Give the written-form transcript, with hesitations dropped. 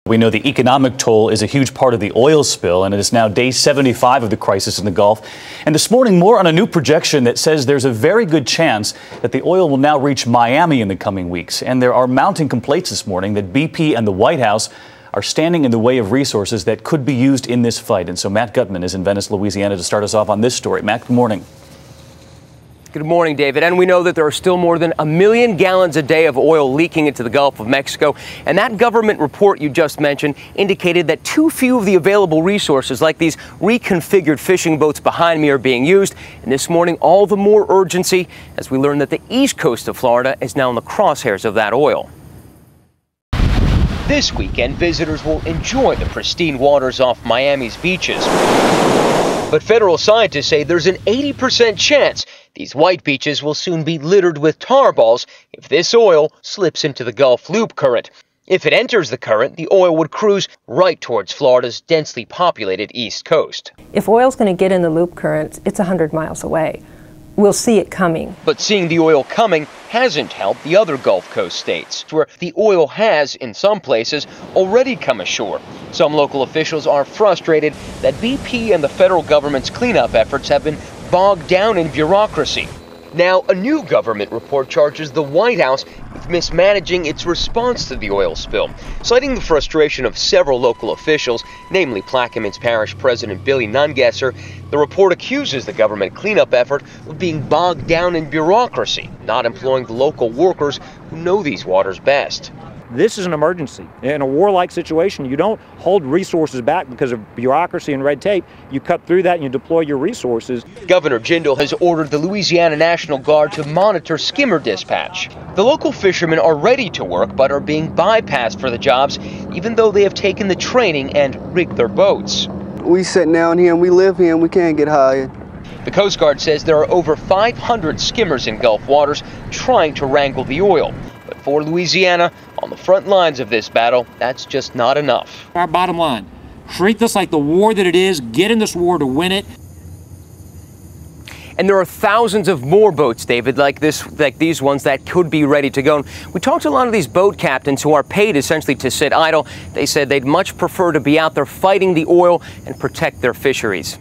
We know the economic toll is a huge part of the oil spill, and it is now day 75 of the crisis in the Gulf. And this morning, more on a new projection that says there's a very good chance that the oil will now reach Miami in the coming weeks. And there are mounting complaints this morning that BP and the White House are standing in the way of resources that could be used in this fight. And so Matt Gutman is in Venice, Louisiana to start us off on this story. Matt, good morning. Good morning, David. And we know that there are still more than 1 million gallons a day of oil leaking into the Gulf of Mexico. And that government report you just mentioned indicated that too few of the available resources, like these reconfigured fishing boats behind me, are being used. And this morning, all the more urgency as we learn that the east coast of Florida is now in the crosshairs of that oil. This weekend, visitors will enjoy the pristine waters off Miami's beaches. But federal scientists say there's an 80% chance these white beaches will soon be littered with tar balls if this oil slips into the Gulf Loop current. If it enters the current, the oil would cruise right towards Florida's densely populated east coast. If oil's going to get in the loop current, it's 100 miles away. We'll see it coming. But seeing the oil coming hasn't helped the other Gulf Coast states, where the oil has, in some places, already come ashore. Some local officials are frustrated that BP and the federal government's cleanup efforts have been bogged down in bureaucracy. Now, a new government report charges the White House with mismanaging its response to the oil spill. Citing the frustration of several local officials, namely Plaquemines Parish President Billy Nungesser, the report accuses the government cleanup effort of being bogged down in bureaucracy, not employing the local workers who know these waters best. This is an emergency. In a warlike situation, you don't hold resources back because of bureaucracy and red tape. You cut through that and you deploy your resources. Governor Jindal has ordered the Louisiana National Guard to monitor skimmer dispatch. The local fishermen are ready to work but are being bypassed for the jobs, even though they have taken the training and rigged their boats. We sit down here and we live here and we can't get hired. The Coast Guard says there are over 500 skimmers in Gulf waters trying to wrangle the oil. But for Louisiana, on the front lines of this battle, that's just not enough. Our bottom line, treat this like the war that it is, get in this war to win it. And there are thousands of more boats, David, like these ones that could be ready to go. And we talked to a lot of these boat captains who are paid essentially to sit idle. They said they'd much prefer to be out there fighting the oil and protect their fisheries.